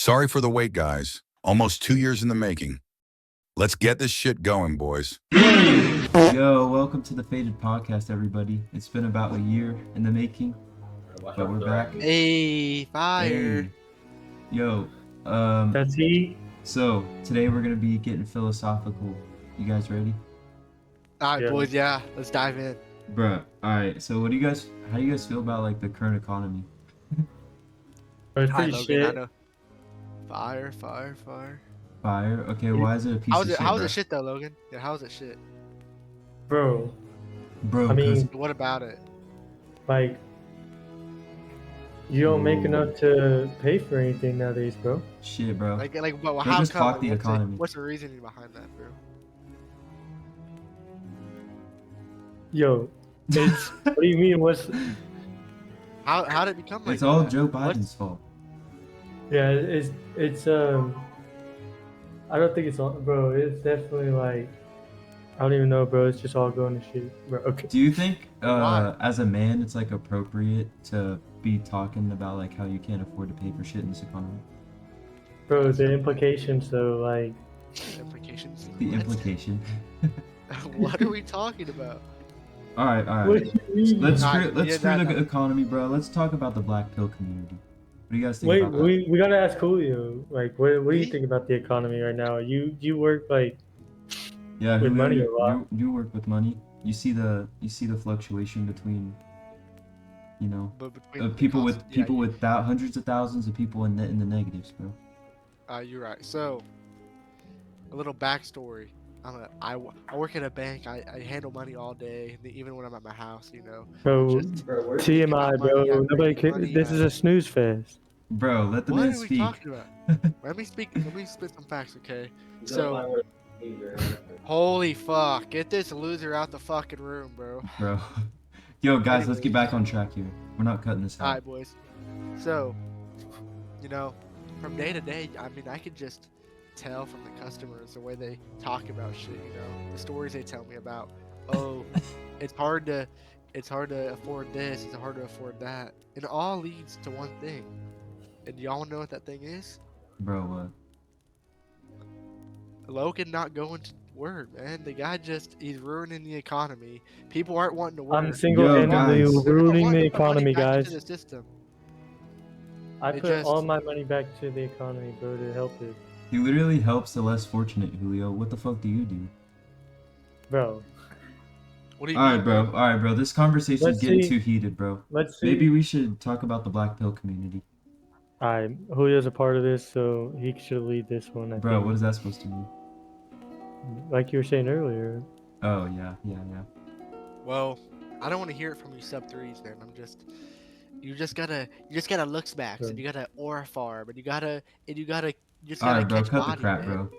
Sorry for the wait, guys. Almost 2 years in the making. Let's get this shit going, boys. Yo, welcome to the Faded Podcast, everybody. It's been about a year in the making, but we're back. Hey, fire. Hey. Yo, That's he. so today we're gonna be getting philosophical. You guys ready? All right, Yeah. boys. Yeah, let's dive in. Bruh, alright, so how do you guys feel about like the current economy? It's Hi, pretty Logan. shit. I know. Fire. Fire? Okay, why is it a piece of shit, How's bruh? it shit though, Logan? Yeah, how's it shit? Bro, Bro, I mean, What about it? like, you don't make enough to pay for anything nowadays, bro. shit, bro. But Bro, how just come? fuck the Like, economy. what's the reasoning behind that, bro? Yo, it's, what do you mean, How did it become like It's all that? Joe What? Biden's fault. yeah, it's, I don't think it's all, bro, it's definitely like, I don't even know, bro, it's just all going to shit, bro, okay. Do you think, Why? as a man, it's like appropriate to be talking about like how you can't afford to pay for shit in this economy? Bro, the implications, though, like, Implications. The What? implication. What are we talking about? All right. what you mean? Let's Nah, screw yeah, the economy, bro. Let's talk about the black pill community. What do you guys think Wait, about that? we gotta ask Julio, like, what do you Me? think about the economy right now? You work, like, Yeah, with Julio, money a lot. you work with money. You see the fluctuation between, you know, But between the people cost- with yeah, people with hundreds of thousands of people in the negatives, bro. You're right. So, a little backstory. I work at a bank. I handle money all day, even when I'm at my house. You know. Bro, Just TMI, about bro. money, I Nobody bring cares. money, This is a snooze fest. Bro, let the What man are we speak. talking about? Let me speak. Let me spit some facts, okay? So, holy fuck! Get this loser out the fucking room, bro. Bro. Yo, guys, let's Anyways. get back on track here. We're not cutting this All out. right, boys. So, you know, from day to day, I mean, I could just tell from the customers the way they talk about shit. You know, the stories they tell me about. Oh, it's hard to afford this. It's hard to afford that, and it all leads to one thing. And y'all wanna know what that thing is? Bro, what? Logan not going to work, man. The guy he's ruining the economy. People aren't wanting to work. I'm single-handedly guys. They're not ruining wanting the to put money economy, back into guys. the system. I It put just- all my money back to the economy, bro, to help it. He literally helps the less fortunate, Julio. What the fuck do you do? Bro, What do you All mean, right, bro. This conversation's Let's getting see. too heated, bro. let's see. Maybe we should talk about the black pill community. Alright, Julio's a part of this, so he should lead this one, I Bro, think. what is that supposed to mean? Like you were saying earlier. Oh, yeah. Well, I don't want to hear it from you sub threes, man. You just gotta look smacks, and you gotta aura farm, and you just All gotta right, bro. catch Cut body, the crap, man. bro.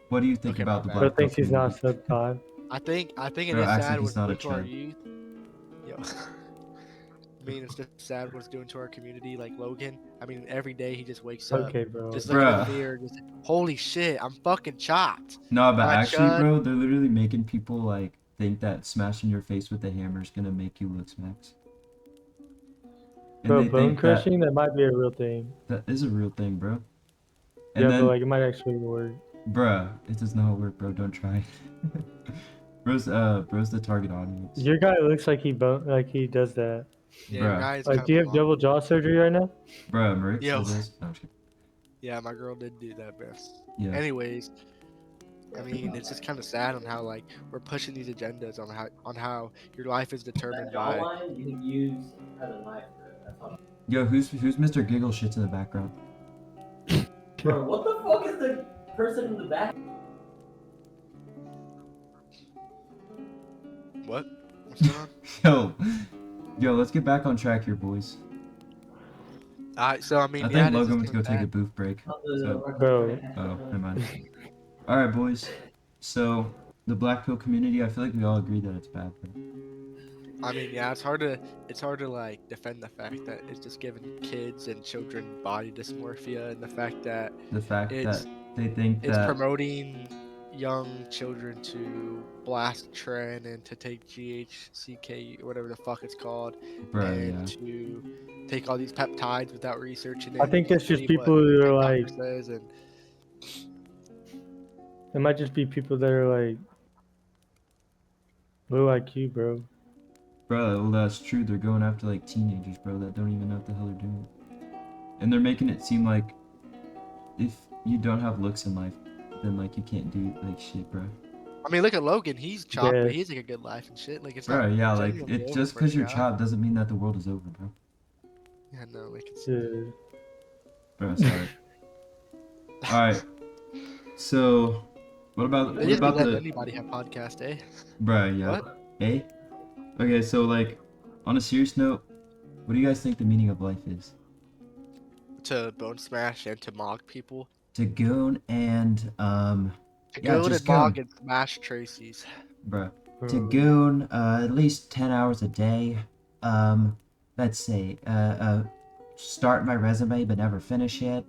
What do you think Okay, about my the bad. Bro black pill thinks he's not community? sub 5. I think it Bro, is acts like sad he's what's not a doing to our Chad. youth. Yo. I mean, it's just sad what it's doing to our community. Like Logan, I mean, every day he just wakes up, Okay, bro. just looking in the Bruh. mirror, just holy shit, I'm fucking chopped. No, but Alright, actually, Chad. bro, they're literally making people like think that smashing your face with a hammer is gonna make you look smacks. And Bro, they bone think crushing, that might be a real thing. that is a real thing, bro. And Yeah, then, but like, it might actually work. bruh, it does not work, bro. Don't try it. bro's the target audience. Your guy looks like he does that. Yeah, your Bruh. guy is Like, do you have kinda double jaw surgery right now? Bruh, Marik Yo. still does. No, I'm just kidding. Yeah, my girl did do that, bro. Yeah. Anyways, I mean, it's just kind of sad on how like we're pushing these agendas on how your life is determined by. Jawline you can use as a knife, bro. That's all. Yo, who's Mr. Giggle shits in the background? Bro, what the fuck is the person in the back? What? What's going on? Yo, let's get back on track here, boys. So I mean, I yeah, think it is Logan just went to go kinda take a sad. booth break. So, Bro. oh, never mind. All right, boys. So the black pill community, I feel like we all agree that it's bad, bro. I mean, yeah, it's hard to like defend the fact that it's just giving kids and children body dysmorphia, and the fact that The fact It's- that they think it's that promoting young children to blast tren and to take GHCK or whatever the fuck it's called, Bro, and yeah. to take all these peptides without researching it. I think and that's just believe people what who the are doctor like. says, and It might just be people that are like low IQ, bro. Bro, well, that's true. They're going after like teenagers, bro, that don't even know what the hell they're doing. And they're making it seem like if you don't have looks in life, then like you can't do like shit, bro. I mean, look at Logan. He's chopped, Yeah. but he's like a good life and shit. Like it's Bro, not yeah, like genuinely it over just for because the you're guy. chopped doesn't mean that the world is over, bro. Yeah, no, like it's Yeah. Bro, sorry. All right. So, what they about just be letting the anybody have podcast, eh? bro? Yeah. What? Eh? Okay, so like, on a serious note, what do you guys think the meaning of life is? To bone smash and to mog people. To goon and To yeah, go just to mog goon, and smash Tracy's. bro. To Bro. goon at least 10 hours a day. Let's say start my resume but never finish it.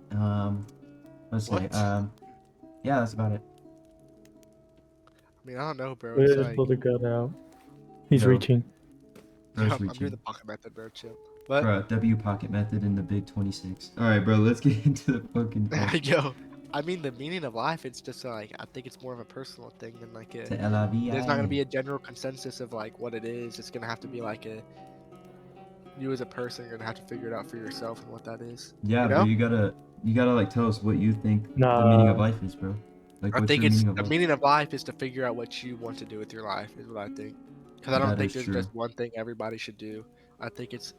Let's say What? I yeah, that's about it. mean, I don't know, bro. We It's just like pulled a gun out. He's Yo. reaching. Bro's I'm doing reaching. the pocket method, bro. Chill. But Bro, W pocket method in the big 26. All right, bro, let's get into the fucking question. yo, I mean, the meaning of life. It's just like I think it's more of a personal thing than like a. To LIV. There's not gonna be a general consensus of like what it is. It's gonna have to be like a. You as a person, you're gonna have to figure it out for yourself and what that is. Yeah, You bro, know? you gotta like tell us what you think the meaning of Nah. life is, bro. Like, I what's think your it's meaning of the life? meaning of life is to figure out what you want to do with your life. Is what I think. Because I don't That think is there's true. just one thing everybody should do. I think it's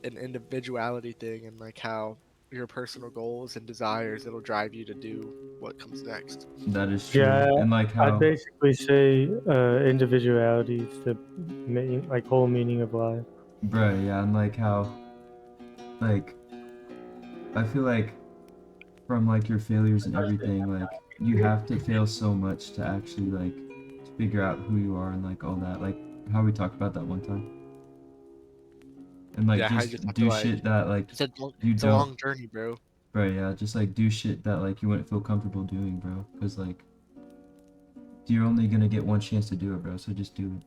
an individuality thing and like how your personal goals and desires it'll drive you to do what comes next. That is true. Yeah, And like I'd how, basically say individuality is the main, like whole meaning of life. bro, yeah, and like how, like, I feel like from like your failures and everything, like you have to fail so much to actually like figure out who you are and like all that. Like how we talked about that one time. And like Yeah, how you just just have to do like shit that like you it's a don't, long journey, bro. bro. Yeah, just like do shit that like you wouldn't feel comfortable doing, bro. Cause like you're only gonna get one chance to do it, bro. So just do it.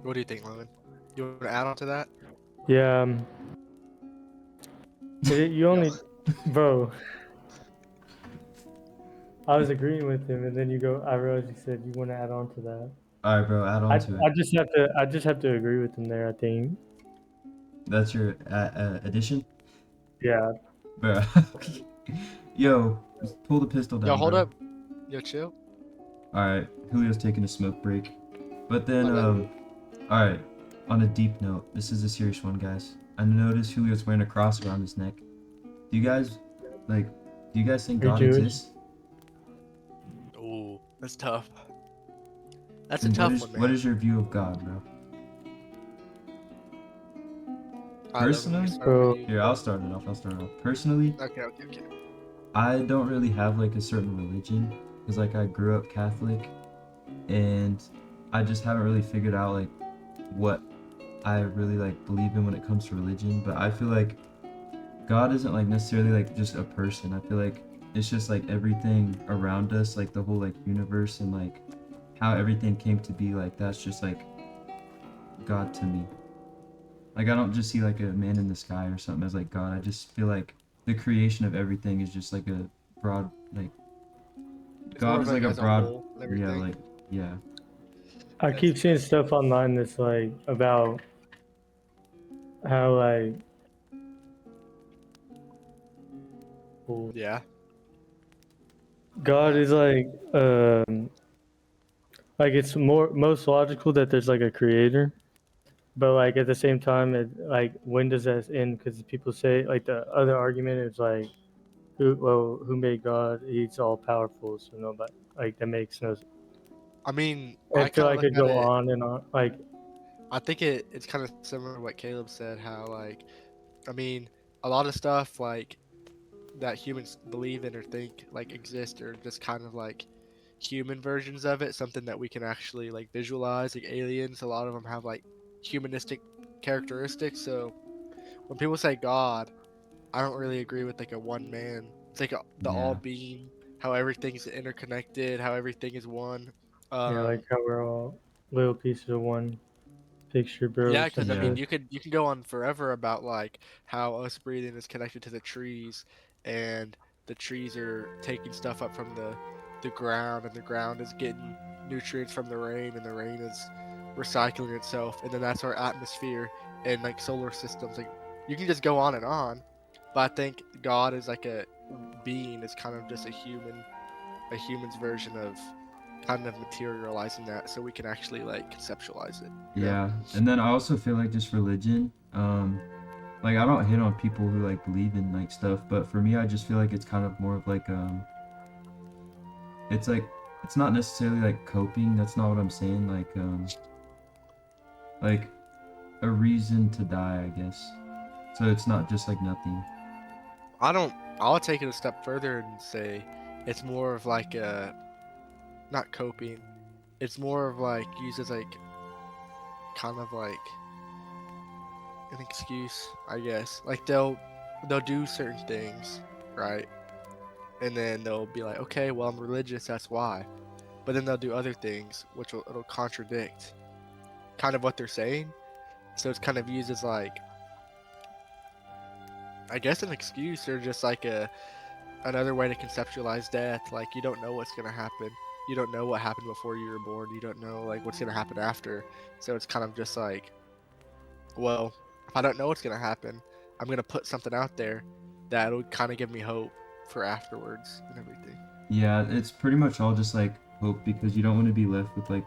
What do you think, Logan? You want to add on to that? Yeah. You only, bro. I was agreeing with him, and then you go. I realized you said you want to add on to that. All right, bro. Add on to I it. just have to agree with him there. I think. That's your addition, Yeah. bro. Yo, pull the pistol down. Yo, hold bro. up. Yo, chill. All right, Julio's taking a smoke break. But then, My bad. all right. On a deep note, this is a serious one, guys. I noticed Julio's wearing a cross around his neck. Do you guys think Are you God Jewish? exists? Ooh, that's tough. That's a And tough one, man. what is your view of God, bro? Alright, Logan, personally, let me start Bro. with you. Here, I'll start it off. Personally, Okay. I don't really have like a certain religion because like I grew up Catholic, and I just haven't really figured out like what I really like believe in when it comes to religion. But I feel like God isn't like necessarily like just a person. I feel like it's just like everything around us, like the whole like universe and like how everything came to be. Like that's just like God to me. Like I don't just see like a man in the sky or something as like God. I just feel like the creation of everything is just like a broad like It's God more is of, like a as broad whole and yeah, everything. like yeah. I keep seeing stuff online that's like about how like. Yeah. God is like it's most logical that there's like a creator, but like at the same time, like when does that end? Because people say like the other argument is like, who made God? He's all powerful, so nobody like that makes no. I mean, I I feel kind of like look it at go it. on and on. Like I think it's kind of similar to what Caleb said. How like, I mean, a lot of stuff like that humans believe in or think like exist are just kind of like human versions of it. Something that we can actually like visualize. Like aliens, a lot of them have like humanistic characteristics. So when people say God, I don't really agree with like a one man. It's like the all Yeah. being how everything's interconnected, how everything is one. Yeah, Um, like how we're all little pieces of one picture, bro. Yeah, It's because I just Yeah. mean, like, you can go on forever about like how us breathing is connected to the trees, and the trees are taking stuff up from the ground, and the ground is getting nutrients from the rain, and the rain is recycling itself, and then that's our atmosphere and like solar systems. Like you can just go on and on, but I think God is like a being is kind of just a human's version of kind of materializing that, so we can actually like conceptualize it. You know? Yeah, and then I also feel like just religion. Like I don't hit on people who like believe in like stuff, but for me, I just feel like it's kind of more of like it's like it's not necessarily like coping. That's not what I'm saying. Like a reason to die, I guess. So it's not just like nothing. I don't. I'll take it a step further and say it's more of like a not coping. It's more of like used as like kind of like an excuse, I guess. Like they'll do certain things, right? And then they'll be like, okay, well I'm religious, that's why. But then they'll do other things which it'll contradict kind of what they're saying. So it's kind of used as like I guess an excuse or just like another way to conceptualize death. Like you don't know what's gonna happen. You don't know what happened before you were born. You don't know like what's gonna happen after. So it's kind of just like, well, if I don't know what's gonna happen, I'm gonna put something out there that'll kind of give me hope for afterwards and everything. Yeah, it's pretty much all just like hope because you don't want to be left with like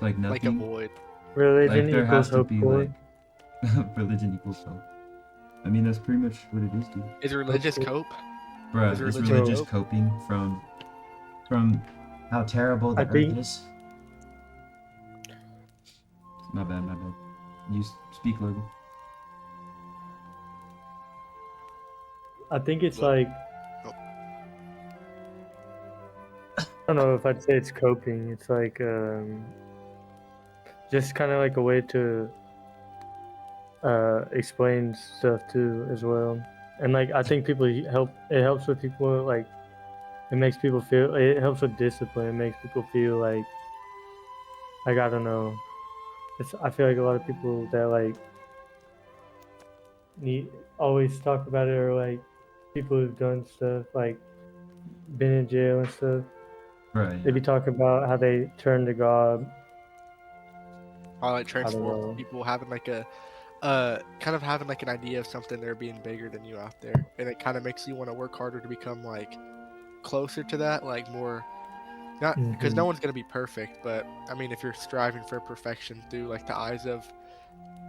Like a nothing. void. religion Like there equals has to hope be for. like religion equals hope. I mean that's pretty much what it is, dude. Is religious Hopeful. cope? Bruh, Is is religion religious hope? coping from how terrible the I think- earth is? My bad, my bad. You speak, Logan. I think it's Well, like oh. I don't know if I'd say it's coping. It's like just kind of like a way to explain stuff too as well. And like I think people help. It helps with people like it makes people feel. It helps with discipline. It makes people feel like I don't know. I feel like a lot of people that like need always talk about it or like people who've done stuff like been in jail and stuff. Right. They be talking about how they turn to God. Or like I don't transform know. people having like a kind of having like an idea of something there being bigger than you out there, and it kind of makes you want to work harder to become like closer to that, like more not because no Mhm. one's gonna be perfect, but I mean if you're striving for perfection through like the eyes of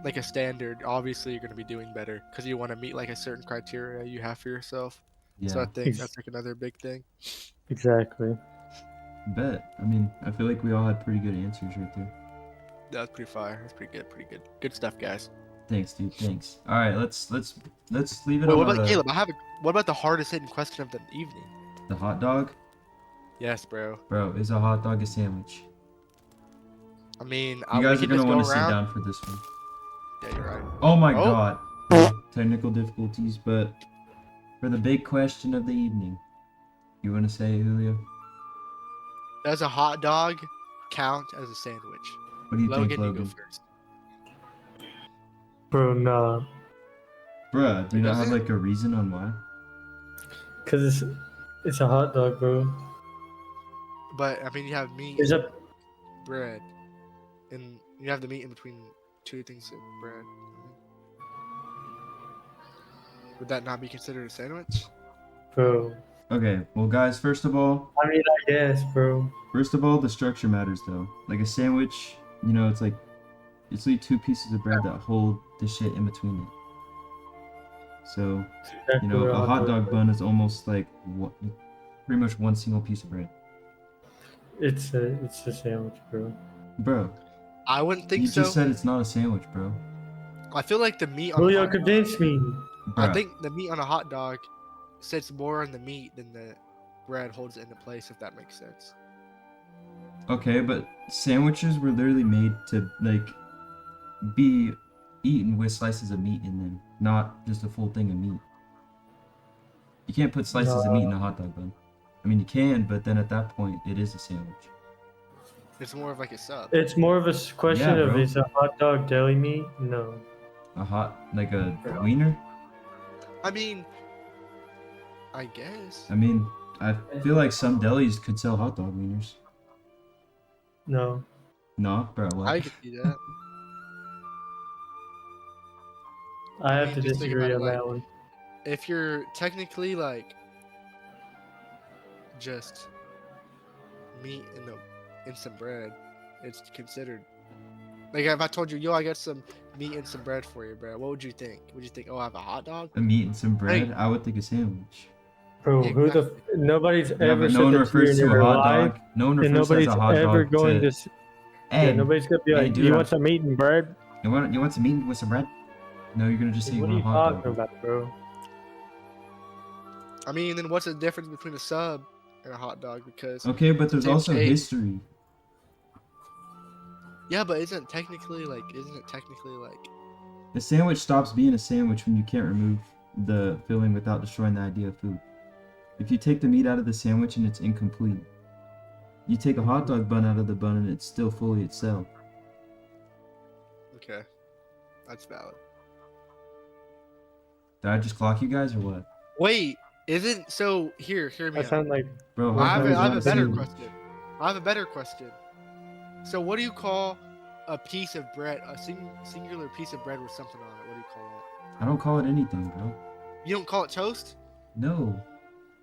like a standard, obviously you're gonna be doing better because you want to meet like a certain criteria you have for yourself. So I Yeah. think that's like another big thing. Exactly. Bet. I mean, I feel like we all had pretty good answers right there. That's pretty fire. That's pretty good. Pretty good. Good stuff, guys. Thanks, dude. Thanks. All right, let's leave it Wait, on what about Caleb? What about the hardest hitting question of the evening? the hot dog. Yes, bro. Bro, is a hot dog a sandwich? I mean, You we guys are can gonna just go want to sit around. down for this one. Yeah, you're right. Oh my Oh. god. Technical difficulties, but for the big question of the evening, you want to say, Julio? Does a hot dog count as a sandwich? What do you Logan, think, you go Logan? first. Bro, nah. Bruh, do you Wait, not does have it? like a reason on why? Cause it's a hot dog, bro. But I mean, you have meat There's and a bread, and you have the meat in between two things of bread. Would that not be considered a sandwich? bro. Okay, well, guys, first of all, I mean, I guess, bro. the structure matters though. Like a sandwich, it's like it's like two pieces of bread that hold the shit in between it. So, Exactly what a hot dog is. bun is almost like pretty much one single piece of bread. It's a sandwich, bro. Bro, I wouldn't think you so. just said it's not a sandwich, bro. I feel like the meat on a Julio, hot convince me. I Bruh. think the meat on a hot dog sits more in the meat than the bread holds it into place, if that makes sense. Okay, but sandwiches were literally made to like be eaten with slices of meat in them, not just a full thing of meat. You can't put slices of meat in a hot dog bun. I mean, you can, but then at that point, it is a sandwich. It's more of like a sub. It's more of a question Yeah, of bro. is a hot dog deli meat? No. Like a wiener? I mean, I guess. I mean, I feel like some delis could sell hot dog wieners. No. No, bro, what? I could see that. I have mean, to just think disagree about on it, that one. If you're technically like just meat in some bread, it's considered. Like if I told you, yo, I got some meat and some bread for you, bro, what would you think? Would you think, oh, I have a hot dog? A meat and some bread? Hey. I would think a sandwich. Bro, Yeah, who the exactly. nobody's Yeah, ever but said no one that refers to you to in a their hot life, dog. No one and refers to as nobody's a hot ever dog going to. to. Hey, Yeah, nobody's gonna be hey, like, dude, you want some meat and bread? you want some meat with some bread? No, you're gonna just say you What are want you a hot talking dog. about, bro? I mean, then what's the difference between a sub and a hot dog? Because Okay, but there's same also shape. history. Yeah, but isn't it technically like? The sandwich stops being a sandwich when you can't remove the filling without destroying the idea of food. If you take the meat out of the sandwich and it's incomplete, you take a hot dog bun out of the bun and it's still fully itself. Okay, that's valid. Did I just clock you guys or what? Wait, isn't so? Hear me I out. sound like Bro, I hot have dog is I have not a a better sandwich. question. I have a better question. So, what do you call a piece of bread, a singular piece of bread with something on it? What do you call it? I don't call it anything, bro. You don't call it toast? No.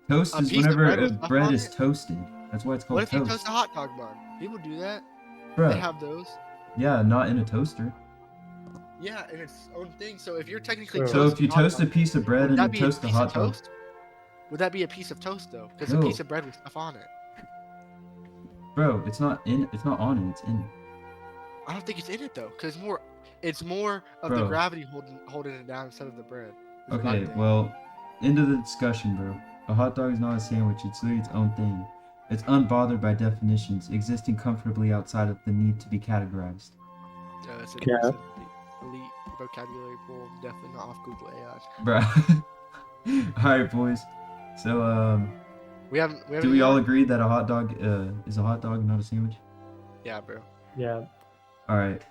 Toast A is piece of whenever bread a with stuff bread on is it? toasted. That's why it's called What if you toast. toast a hot dog bun? People do that. Bro, They have those. yeah, not in a toaster. Yeah, and it's its own thing. So if you're technically So So if toasting you hot toast a dog, piece of bread would and that then be a toast a piece of hot dog, toast? Would that be a piece of toast though? Because No. a piece of bread with stuff on it. bro, it's not on it, it's in it. I don't think it's in it though, because it's more of the Bro. gravity holding it down instead of the bread. is what I Okay, think. well, end of the discussion, bro. A hot dog is not a sandwich, it's literally its own thing. It's unbothered by definitions, existing comfortably outside of the need to be categorized. It's an Yeah. elite vocabulary pool, definitely not off Google AI. Bro. Alright, boys. So, We haven't. do we all agree that a hot dog is a hot dog, not a sandwich? Yeah, bro. yeah. Alright.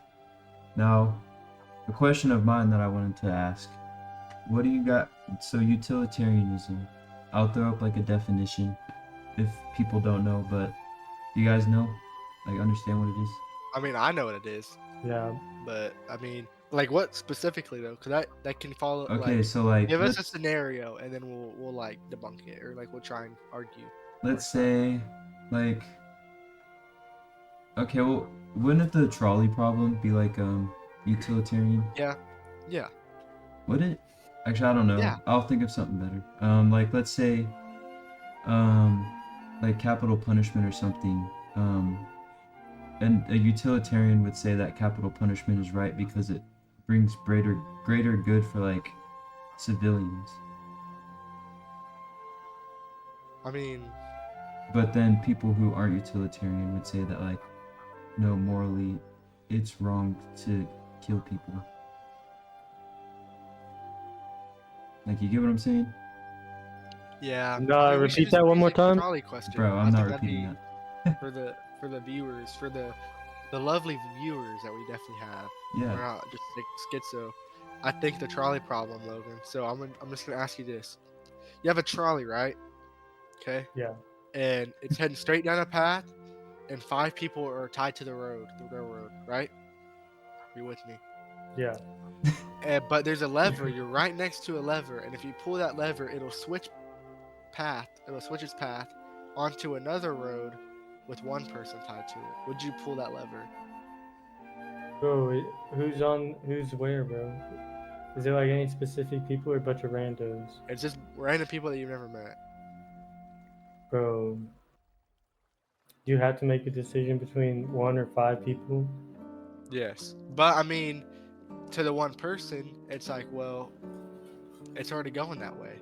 Now, a question of mine that I wanted to ask. What do you got? So, utilitarianism. I'll throw up like a definition if people don't know, but do you guys know? Like, understand what it is? I mean, I know what it is, Yeah. but I mean, like what specifically though? Because that can follow. Okay, Like, so like, give us a let's, scenario, and then we'll like debunk it, or like we'll try and argue. let's say, like, okay, well, wouldn't the trolley problem be like, utilitarian? Yeah. Would it? Actually, I don't know. Yeah. I'll think of something better. Like, let's say, like capital punishment or something. And a utilitarian would say that capital punishment is right because it brings greater good for like civilians. I mean, But then people who aren't utilitarian would say that like, no, morally, it's wrong to kill people. Like, you get what I'm saying? yeah. No, I mean, we repeat should just that one more repeat the time. trolley question. Bro, I I'm not think that'd repeating be that. for the viewers, for the lovely viewers that we definitely have. We're Yeah. not just like schizo. I think the trolley problem, Logan. So I'm just gonna ask you this: you have a trolley, right? Okay. Yeah. And it's heading straight down a path, and 5 people are tied to the railroad, right? Are you with me? Yeah. But there's a lever. You're right next to a lever, and if you pull that lever, it'll switch its path onto another road with one person tied to it. Would you pull that lever? Bro, who's where, bro? Is it like any specific people or a bunch of randos? It's just random people that you've never met. Bro, you have to make a decision between 1 or 5 people. Yes, but I mean, to the one person, it's like, well, it's already going that way.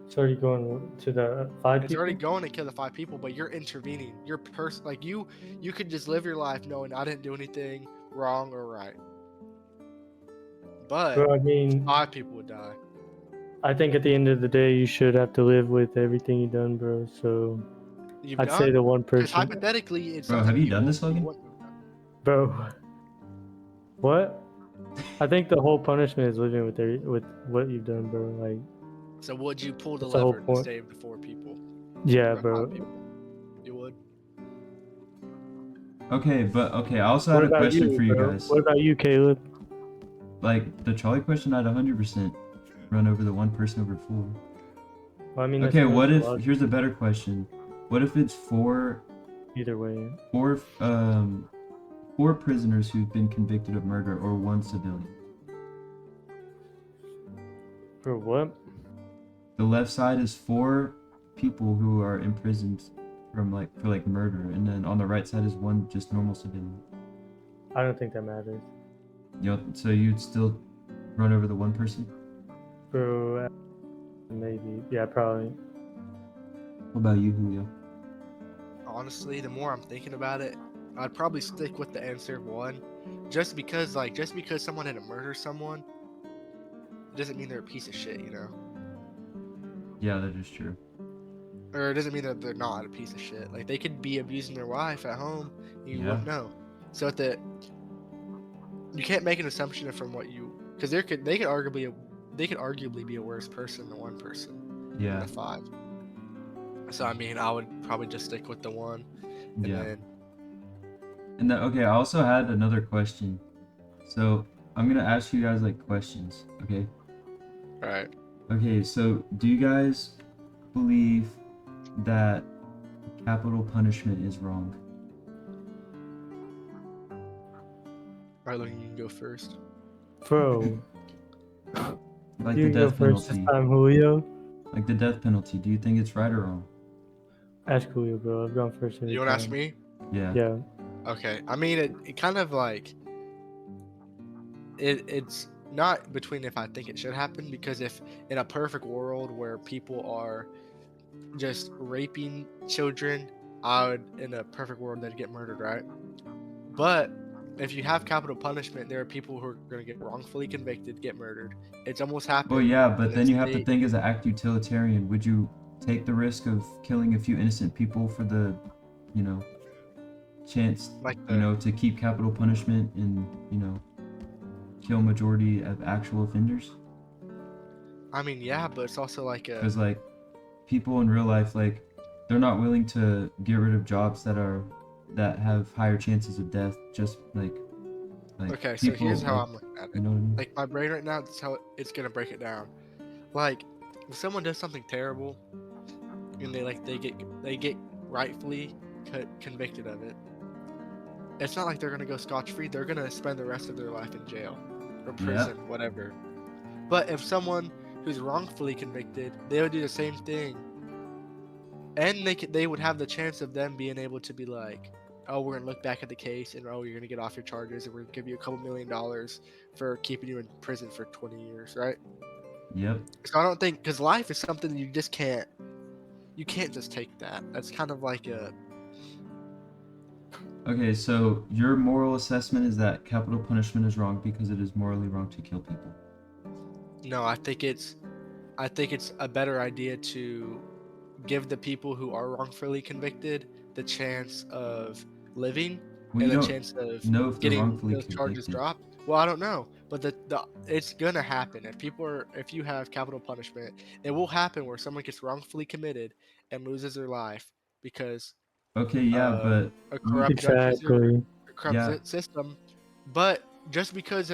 It's already going to the 5 It's people. already going to kill the 5 people, but you're intervening. You're like you could just live your life knowing I didn't do anything wrong or right. But Bro, I mean, 5 people would die. I think at the end of the day, you should have to live with everything you've done, bro. So You've I'd say the one because person, hypothetically, it's Bro, something have you done this, you Logan? wouldn't have done. bro. What? I think the whole punishment is living with what you've done, bro. Like, So would you pull the That's the whole lever to point. save the 4 people? yeah, Or 5 bro. people? You would? Okay, but okay, I also What had a about question you, for you bro? guys. What about you, Caleb? Like the trolley question, I'd 100% run over the one person over 4. Well, I mean, that's Okay, what most if, logical here's a better question. What if it's four either way? prisoners who've been convicted of murder or 1 civilian? For what? The left side is 4 people who are imprisoned from for murder, and then on the right side is 1 just normal civilian. I don't think that matters, You know, so you'd still run over the 1 person? bro. Maybe, yeah, probably. What about you, Julio? Honestly, the more I'm thinking about it, I'd probably stick with the answer of 1. Just because someone had to murder someone, doesn't mean they're a piece of shit, you know? Yeah, that is true. Or it doesn't mean that they're not a piece of shit. Like, they could be abusing their wife at home, and you wouldn't know. So you can't make an assumption from what you, because they could arguably be a worse person than 1 person. Yeah. The 5. So I mean, I would probably just stick with the 1. And Yeah. then, And okay, I also had another question. So I'm gonna ask you guys questions, okay? right. Okay, so do you guys believe that capital punishment is wrong? Alright, Logan, you can go first. Bro, Like you the go death first this penalty. time, Julio. Like the death penalty. Do you think it's right or wrong? Ask Julio, bro. I've gone first every You want to ask time. me? Yeah. Yeah. Okay. I mean, it kind of like it's not between if I think it should happen, because if in a perfect world where people are just raping children, in a perfect world they'd get murdered, right? But if you have capital punishment, there are people who are going to get wrongfully convicted, get murdered. It's almost happened. Well, yeah, but in then a you have to state- think as an act utilitarian. Would you take the risk of killing a few innocent people for the, chance, like to keep capital punishment and, kill majority of actual offenders? I mean, yeah, but it's also like a. Because people in real life, they're not willing to get rid of jobs that have higher chances of death. Just Okay, so people, here's how I'm looking at it. you know what I mean? Like my brain right now, that's how it's gonna break it down. Like, if someone does something terrible, and they get rightfully convicted of it, it's not like they're gonna go scotch-free. They're gonna spend the rest of their life in jail or prison, whatever. But if someone who's wrongfully convicted, they would do the same thing, and they would have the chance of them being able to be like, oh, we're gonna look back at the case, and oh, you're gonna get off your charges, and we're gonna give you a couple $1 million for keeping you in prison for 20 years, right? Yep. So I don't think, because life is something you just can't just take that. That's kind of like a. Okay, so your moral assessment is that capital punishment is wrong because it is morally wrong to kill people. No, I think it's a better idea to give the people who are wrongfully convicted the chance of living Well, and you the don't chance of know if they're getting wrongfully those charges convicted. dropped. Well, I don't know, but the it's gonna happen if you have capital punishment, it will happen where someone gets wrongfully committed and loses their life because Okay, yeah, but a corrupt judges or Exactly. a corrupt Yeah. system. But just because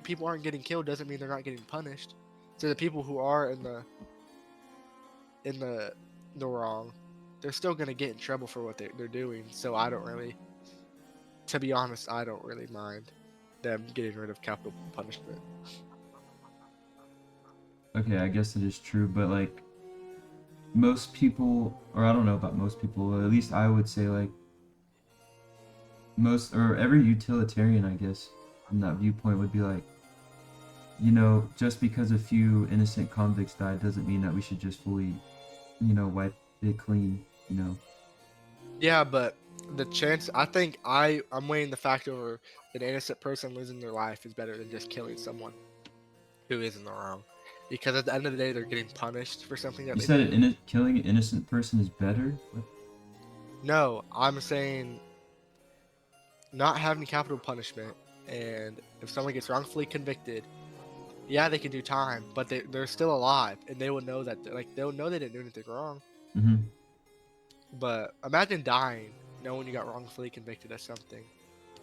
people aren't getting killed doesn't mean they're not getting punished. So the people who are in the wrong, they're still gonna get in trouble for what they're doing. So to be honest, I don't really mind them getting rid of capital punishment. Okay, I guess it is true, but most people, or I don't know about most people, at least I would say most or every utilitarian, I guess, from that viewpoint would be just because a few innocent convicts died doesn't mean that we should just fully, wipe it clean, Yeah, but the chance, I think I'm weighing the fact over an innocent person losing their life is better than just killing someone who is in the wrong. because at the end of the day, they're getting punished for something that You they said did. killing an innocent person is better? What? No, I'm saying not having capital punishment, and if someone gets wrongfully convicted, yeah, they can do time, but they're still alive, and they will know that they'll know they didn't do anything wrong. Mm-hmm. But imagine dying knowing you got wrongfully convicted of something.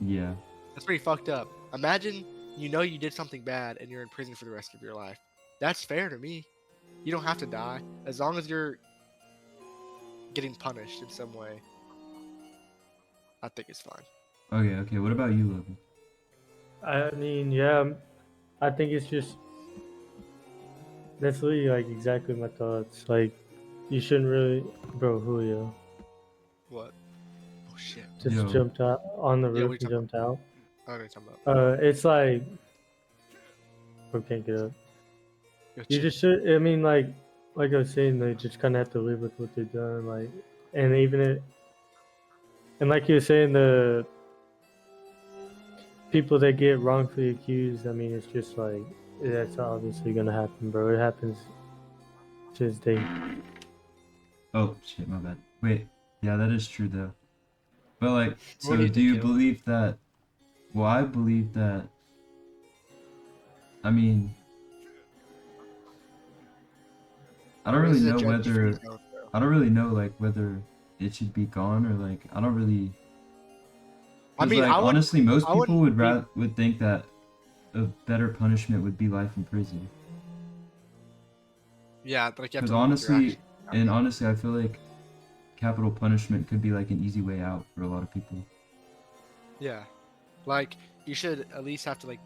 Yeah. That's pretty fucked up. Imagine you know you did something bad and you're in prison for the rest of your life. That's fair to me. You don't have to die as long as you're getting punished in some way. I think it's fine. Okay. What about you, Logan? I mean, yeah, I think it's just that's really like exactly my thoughts. Like, you shouldn't really, bro. Julio What? Oh shit. just Yo. jumped out on the Yeah, roof we and talking jumped out. I don't know what you're talking about. It's like, bro, can't get up. Yo, You chill. just should. I mean, like I was saying, they just kind of have to live with what they've done. Like, and even it, and like you were saying, the people that get wrongfully accused. I mean, it's just like that's obviously gonna happen, bro. It happens to this day. Oh shit, my bad. Wait. Yeah, that is true though. But like, so What do you do you think, Caleb? believe that? Well, I believe that. I mean, I don't Or really is it know judge-free whether zone, bro? I don't really know like whether it should be gone or like I don't really. I 'Cause, mean, like, I would. honestly, most I people wouldn't would think that a better punishment would be life in prison. Yeah, like you have Because to live with your honestly, actions. and honestly, I feel like capital punishment could be like an easy way out for a lot of people. Yeah, like you should at least have to like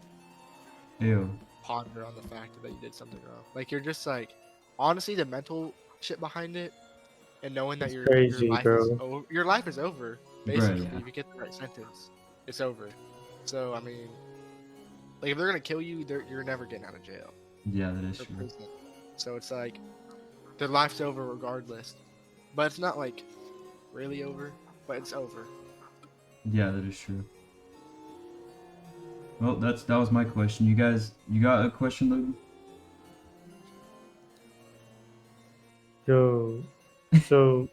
Ew. ponder on the fact that you did something wrong. Like you're just like, honestly, the mental shit behind it, and knowing that It's your crazy, life bro. is over. Your life is over, Bro, basically. yeah. If you get the right sentence, it's over. So I mean, like if they're gonna kill you, you're never getting out of jail Yeah, that is or true. prison. So it's like their life's over regardless. But it's not like really over, but it's over. Yeah, that is true. Well, that was my question. You guys, you got a question, Logan? Yo, so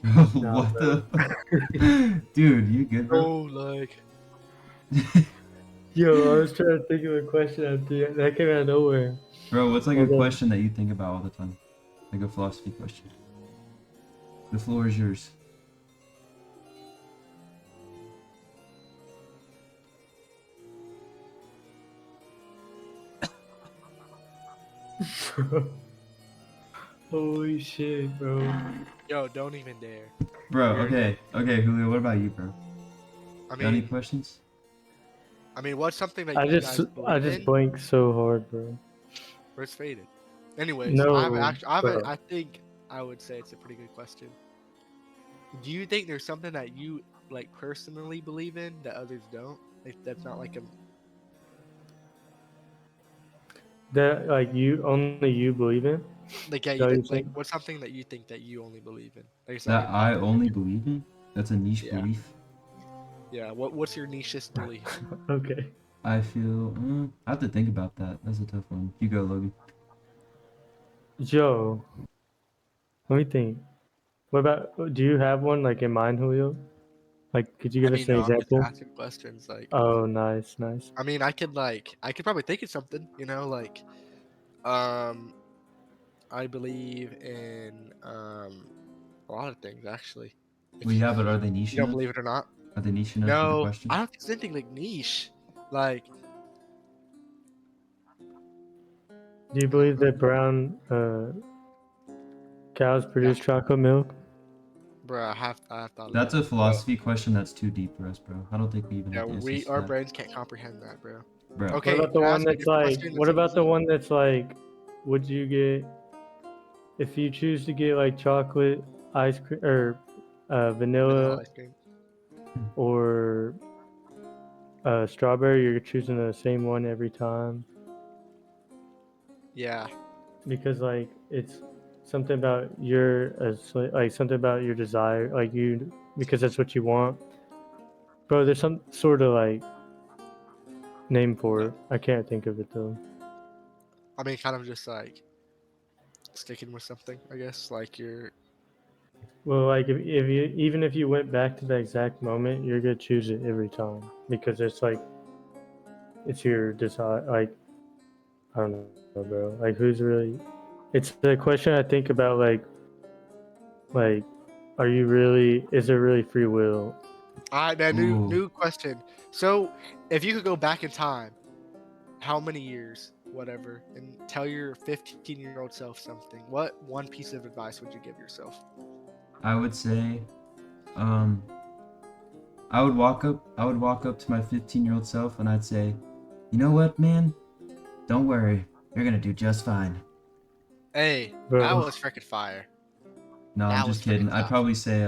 Nah, What the? Dude, you good, bro? Oh, like yo, I was trying to think of a question after that came out of nowhere. Bro, what's like a Hold on. question that you think about all the time? Like a philosophy question. The floor is yours. Holy shit, bro. yo, don't even dare. Bro, You're okay, Julio, what about you, bro? I Got any mean, questions? what's something that I you just guys I believe just in? blinked so hard, bro. Or it's faded. Anyways, No, bro. I think I would say it's a pretty good question. Do you think there's something that you like personally believe in that others don't? Like that's not like a That like only you believe in? like yeah, Is you that what did, you're like saying? what's something that you think that you only believe in? Like it's not That your I popular only opinion. believe in? That's a niche Yeah. belief. Yeah, what's your nichest belief? Okay. I feel. I have to think about that. That's a tough one. You go, Logan. Joe, let me think. What about? Do you have one like in mind, Julio? Like, could you I give mean, us an no, I'm just example? asking questions. Like, Oh, nice, nice. I mean, I could probably think of something. Um, I believe in a lot of things actually. If Well, yeah, but are they niche you don't enough? believe it or not. Are they niche enough for the No, question? I don't think it's anything like niche. Like, Do you believe that brown cows produce chocolate milk? bro, I have thought of That's that. a philosophy question that's too deep for us, bro. I don't think we even Yeah, have answers to our that. brains can't comprehend that, bro. Bro. What Okay, about the can I one ask you a that's different like? question? What That's about the easy? one that's like? Would you get if you choose to get like chocolate ice cream or Vanilla vanilla ice cream. or strawberry? You're choosing the same one every time Yeah, because like it's something about your like something about your desire, like you because that's what you want. Bro, there's some sort of like name for it. I can't think of it though. I mean, kind of just like sticking with something, I guess. Like you're. Well, like if you even if you went back to the exact moment, you're gonna choose it every time because it's like it's your decide. Like I don't know, bro. Like who's really? It's the question I think about. Like, are you really? Is there really free will? All right, man. Ooh. New question. So, if you could go back in time, how many years, whatever, and tell your 15-year-old self something, what one piece of advice would you give yourself? I would say, I would walk up to my 15-year-old self and I'd say, you know what, man? Don't worry, you're gonna do just fine. Hey, Bro. that was freaking fire. No, That I'm was just kidding. freaking I'd tough. probably say,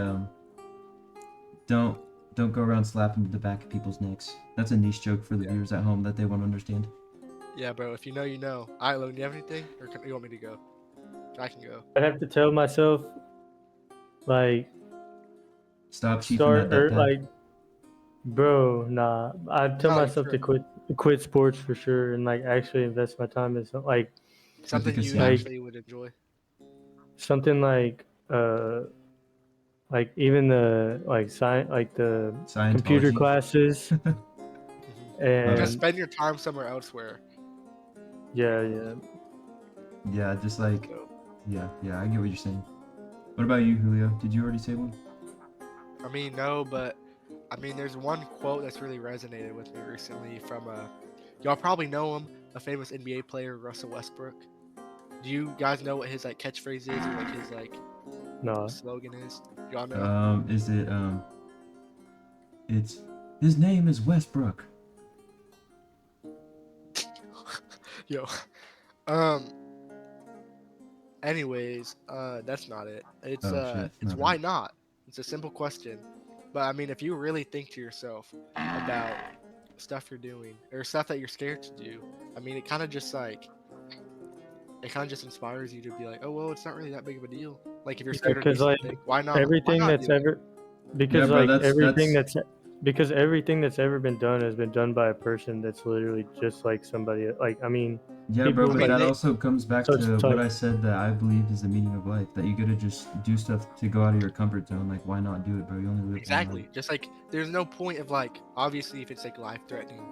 don't go around slapping the back of people's necks. That's a niche joke for the viewers at home that they won't understand. Yeah, bro. If you know, you know. All right, Logan, do you have anything, or you want me to go? I can go. I'd have to tell myself, like, Stop chiefing start that or backpack. like, bro, nah. I'd tell No, myself to quit sports for sure and like actually invest my time in something Something you casino. actually would enjoy. something like even the like science like the computer Scientology. classes Just and spend your time somewhere elsewhere. yeah. Yeah, just like, So, yeah, I get what you're saying. What about you, Julio? Did you already say one? I mean, no, but I mean, there's one quote that's really resonated with me recently from y'all probably know him, a famous NBA player, Russell Westbrook. Do you guys know what his like catchphrase is or like his like No. slogan is? Y'all know? Is it, it's, his name is Westbrook. Yo. Anyways, that's not it. It's Oh, shit. it's My why bad. not? It's a simple question. But I mean, if you really think to yourself about stuff you're doing or stuff that you're scared to do, I mean, it kind of just inspires you to be like, oh well, it's not really that big of a deal. Like if you're scared to do 'cause, like, something, why not? Everything why not that's do it? ever because Yeah, bro, like everything that's because everything that's ever been done has been done by a person that's literally just like somebody like I mean yeah, bro. people, But like, that they- also comes back so it's to tough. what I said that I believe is the meaning of life. That you gotta just do stuff to go out of your comfort zone. Like, why not do it, bro? You only live one Exactly. life. Just like there's no point of like obviously if it's like life threatening,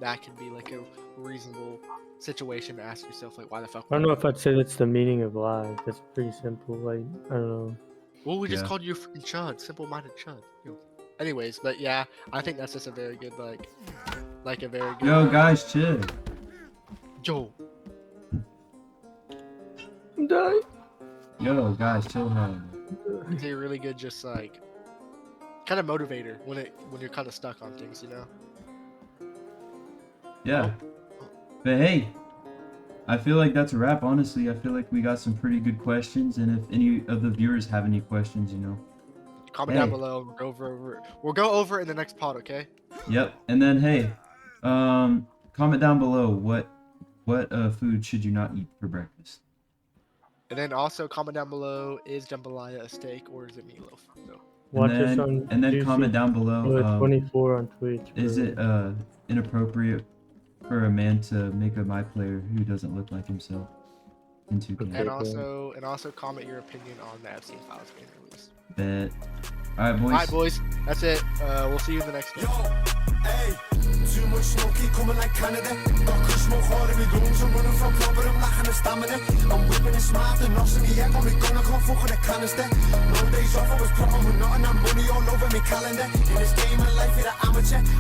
that could be like a reasonable situation to ask yourself like why the fuck. I don't know if I'd say that's the meaning of life. That's pretty simple. Like I don't know. Well, we just Yeah. called you a freaking chud, simple-minded chud. Yo. Anyways, but yeah, I think that's just a very good like a very good. Yo, guys, chill. Yo. I'm dying. Yo, guys, chill out. It's a really good just like kind of motivator when you're kind of stuck on things, you know. Yeah. But hey, I feel like that's a wrap, honestly. I feel like we got some pretty good questions, and if any of the viewers have any questions, you know. Comment down Hey. below. We'll go over it in the next pod, okay? Yep. And then hey, comment down below what food should you not eat for breakfast. And then also comment down below: is jambalaya a steak or is it meatloaf? So, Watch us and on then Juicy comment down below. 24 on Twitch. Is bro. it inappropriate for a man to make a my player who doesn't look like himself in 2K? Okay. and also comment your opinion on the Epstein files being released. Bet. All right, boys. All right, boys. That's it. We'll see you in the next one. Hey, too much smoky coming like Canada. Got kush smoke hard in my lungs. I'm running from club, but I'm lacking the stamina. I'm whipping it smart and knocks in the air. Got me gun, I can't fuck with a canister. No days off, I was proper with nothing. I'm money all over my calendar. In this game of life, you're an amateur.